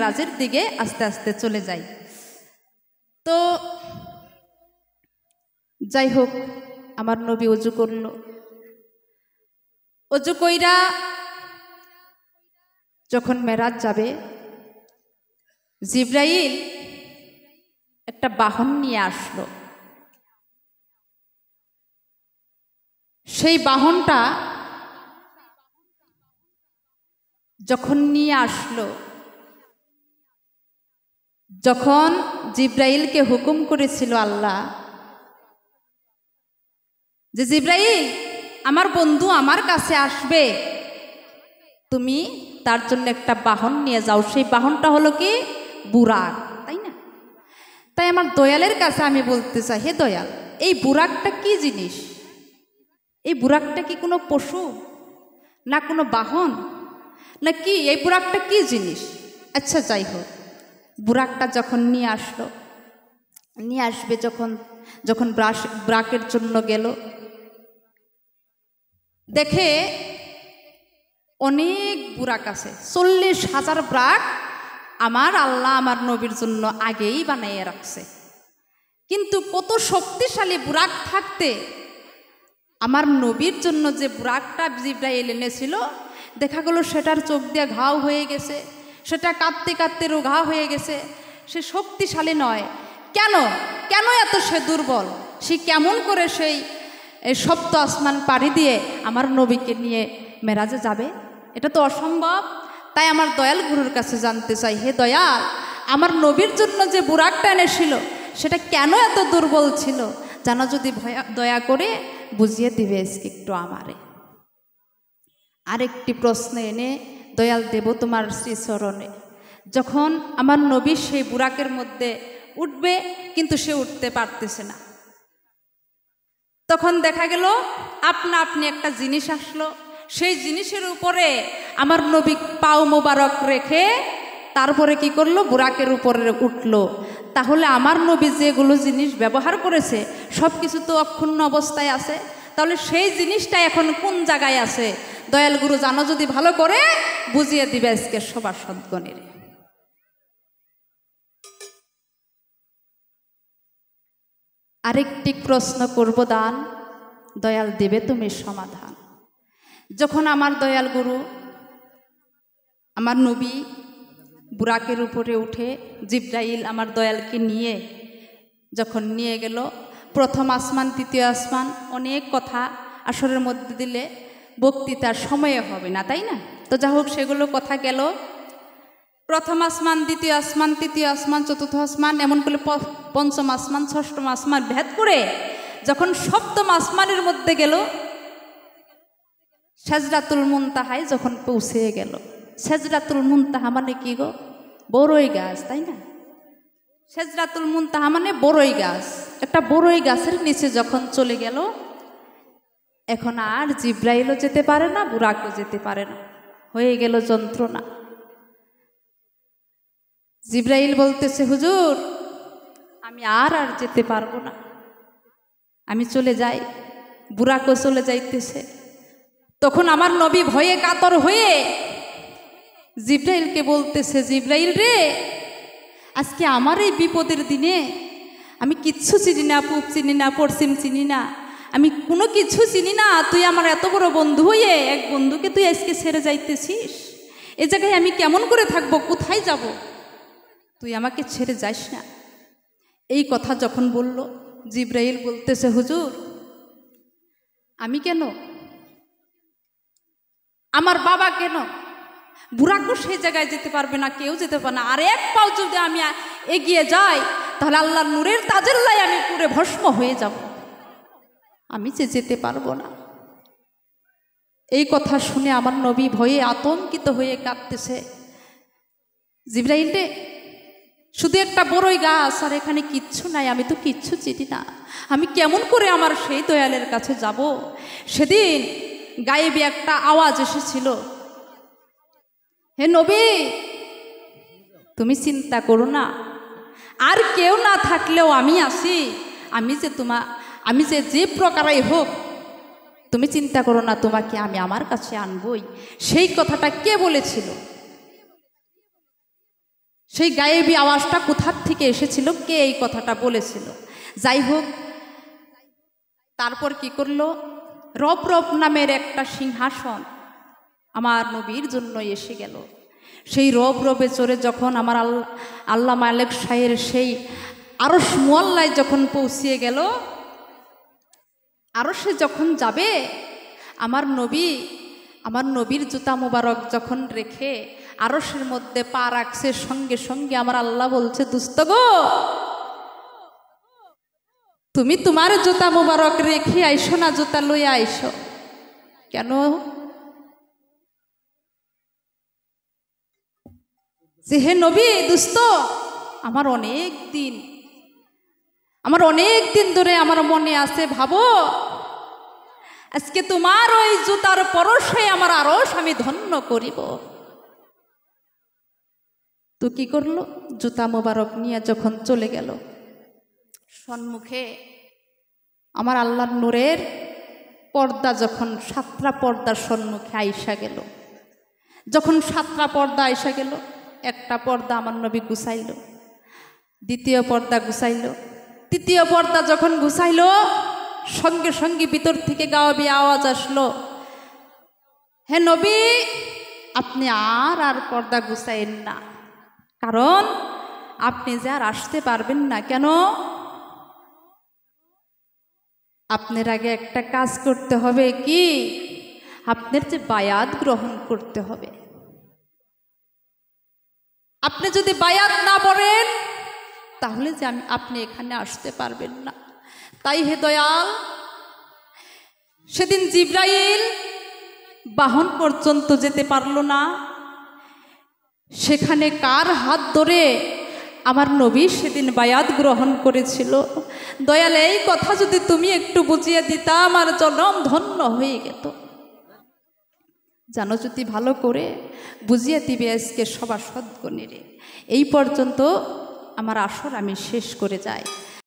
মেরাজের দিকে আস্তে আস্তে চলে যাই। তো যাই হোক, আমার নবী অজু করল। অজু কইরা যখন মেরাজ যাবে, জিব্রাইল একটা বাহন নিয়ে আসলো। সেই বাহনটা যখন নিয়ে আসলো, যখন জিব্রাইলকে হুকুম করেছিল আল্লাহ যে জিব্রাইল আমার বন্ধু আমার কাছে আসবে, তুমি তার জন্য একটা বাহন নিয়ে যাও। সেই বাহনটা হলো কি? বুরাক, তাই না? তাই আমার দয়ালের কাছে আমি বলতে চাই, হে দয়াল, এই বুরাকটা কি জিনিস? এই বুরাকটা কি কোনো পশু, না কোনো বাহন, না কি? এই বুরাকটা কি জিনিস? আচ্ছা যাই হোক, বুরাকটা যখন নিয়ে আসলো, নিয়ে আসবে যখন, যখন ব্রাকের জন্য গেল, দেখে অনেক বুরাক আছে, 40,000 ব্রাক আমার আল্লাহ আমার নবীর জন্য আগেই বানাইয়ে রাখছে। কিন্তু কত শক্তিশালী বুরাক থাকতে আমার নবীর জন্য যে বুরাকটা জিব্রাইল এনেছিল, দেখা গেল সেটার চোখ দিয়ে ঘাও হয়ে গেছে, সেটা কাঁদতে কাঁদতেও ঘা হয়ে গেছে। সে শক্তিশালী নয়। কেন? কেন এত সে দুর্বল? সে কেমন করে সেই সপ্ত আসমান পাড়ি দিয়ে আমার নবীকে নিয়ে মেরাজে যাবে? এটা তো অসম্ভব। তাই আমার দয়াল গুরুর কাছে জানতে চাই, হে দয়াল, আমার নবীর জন্য যে বুরাকটা এনেছিল সেটা কেন এত দুর্বল ছিল? জানো যদি দয়া করে বুঝিয়ে দিবে একটু আমারে। আরেকটি প্রশ্ন এনে দয়াল দেব তোমার শ্রীচরণে। যখন আমার নবী সেই বুরাকের মধ্যে উঠবে, কিন্তু সে উঠতে পারতেছে না, তখন দেখা গেল আপনা আপনি একটা জিনিস আসলো, সেই জিনিসের উপরে আমার নবী পাও মোবারক রেখে তারপরে কি করলো? বুরাকের উপরে উঠলো। তাহলে আমার নবী যেগুলো জিনিস ব্যবহার করেছে সব কিছু তো অক্ষুণ্ণ অবস্থায় আছে। তাহলে সেই জিনিসটা এখন কোন জায়গায় আছে? দয়াল গুরু জানো যদি ভালো করে বুঝিয়ে দিবে আজকে সভাসদগণের। আরেকটি প্রশ্ন করব দান, দয়াল দেবে তুমি সমাধান। যখন আমার দয়াল গুরু আমার নবী বুরাকের উপরে উঠে জিব্রাইল আমার দয়ালকে নিয়ে যখন নিয়ে গেল, প্রথম আসমান দ্বিতীয় আসমান, অনেক কথা আসরের মধ্যে দিলে বক্তৃতার সময়ে হবে না, তাই না? তো যা হোক, সেগুলো কথা গেল। প্রথম আসমান, দ্বিতীয় আসমান, তৃতীয় আসমান, চতুর্থ আসমান, এমন করে পঞ্চম আসমান, ষষ্ঠম আসমান ভেদ করে যখন সপ্তম আসমানের মধ্যে গেল, সেজরাতুল মুনতাহায় যখন পৌঁছে গেল। সেজরাতুল মুনতাহা মানে কি গো? বড়ই গাছ, তাই না? সেজরাতুল মুনতাহা মানে বড়ই গাছ। একটা বড়ই গাছের নিচে যখন চলে গেল, এখন আর জিব্রাইলও যেতে পারে না, বুরাকও যেতে পারে না, হয়ে গেল যন্ত্রণা। জিব্রাইল বলতেছে, হুজুর আমি আর যেতে পারবো না, আমি চলে যাই। বুরাকও চলে যাইতেছে। তখন আমার নবী ভয়ে কাতর হয়ে জিব্রাইলকে বলতেছে, জিব্রাইল রে, আজকে আমার এই বিপদের দিনে আমি কিচ্ছু চিনি না, পূব চিনি না, পশ্চিম চিনি না, আমি কোনো কিছু চিনি না। তুই আমার এত বড় বন্ধু হয়ে এক বন্ধুকে তুই আজকে ছেড়ে যাইতেছিস, এ জায়গায় আমি কেমন করে থাকবো, কোথায় যাব? তুই আমাকে ছেড়ে যাস না। এই কথা যখন বলল, জিব্রাইল বলতেছে, হুজুর আমি কেন, আমার বাবা কেন, বুরাকও সেই জায়গায় যেতে পারবে না, কেউ যেতে পারবে না। আর এক পাও যদি আমি এগিয়ে যাই, তাহলে আল্লাহর নূরের তাজেল্লায় আমি পুরে ভস্ম হয়ে যাব, আমি যে যেতে পারবো না। এই কথা শুনে আমার নবী ভয়ে আতঙ্কিত হয়ে কাঁদতেছে। জিব্রাইল রে, শুধু একটা বড়ই গাছ আর এখানে কিচ্ছু নাই, আমি তো কিচ্ছু চিনি না, আমি কেমন করে আমার সেই দয়ালের কাছে যাব? সেদিন গায়েবী একটা আওয়াজ এসেছিল, হে নবী তুমি চিন্তা করো না, আর কেউ না থাকলেও আমি আছি, আমি যে প্রকারেই হোক তুমি চিন্তা করো না, তোমাকে আমি আমার কাছে আনবই। সেই কথাটা কে বলেছিল? সেই গায়েবী আওয়াজটা কোথার থেকে এসেছিল, কে এই কথাটা বলেছিল? যাই হোক, তারপর কি করলো, রব রব নামের একটা সিংহাসন আমার নবীর জন্য এসে গেল। সেই রব রবে চড়ে যখন আমার আল্লাহ মালিক শাহের সেই আরশ মুআল্লায় যখন পৌঁছিয়ে গেল, আরশে যখন যাবে, আমার নবীর জুতা মুবারক যখন রেখে আরশের মধ্যে পা রাখছে, সঙ্গে সঙ্গে আমার আল্লাহ বলছে, দুস্ত গো, তুমি তোমার জুতা মুবারক রেখে আইসো না, জুতা লইয়া আইসো কেন? যে হে নবী, দুস্ত, আমার অনেক দিন ধরে আমার মনে আছে, ভাবো আজকে তোমার ওই জুতার পরশে আমার আরশ আমি ধন্য করিব। তো কি করলো, জুতা মোবারক নিয়ে যখন চলে গেল, সম্মুখে আমার আল্লাহর নূরের পর্দা যখন 7টা পর্দার সম্মুখে আইসা গেল, যখন 7টা পর্দা আইসা গেল, একটা পর্দা আমার নবী গুছাইল, দ্বিতীয় পর্দা গুছাইল, তৃতীয় পর্দা যখন গুছাইল, সঙ্গে সঙ্গে ভিতর থেকে গাওয়াবি আওয়াজ আসলো, হে নবী, আপনি আর পর্দা গুছাইন না, কারণ আপনি যে আর আসতে পারবেন না। কেন? আপনার আগে একটা কাজ করতে হবে, কি? আপনার যে বায়াত গ্রহণ করতে হবে। আপনি যদি বায়াত না পড়েন, তাহলে যে আপনি এখানে আসতে পারবেন না। তাই হে দয়াল, সেদিন জিব্রাইল বাহন পর্যন্ত যেতে পারল না, সেখানে কার হাত ধরে আমার নবী সেদিন বায়াত গ্রহণ করেছিল? দয়াল, এই কথা যদি তুমি একটু বুঝিয়ে দিতা, আমার জনম ধন্য হয়ে যেত। জানো, যদি ভালো করে বুঝিয়ে দিবে আজকে সবার সদ্গণেরে। এই পর্যন্ত আমার আসর আমি শেষ করে যাই।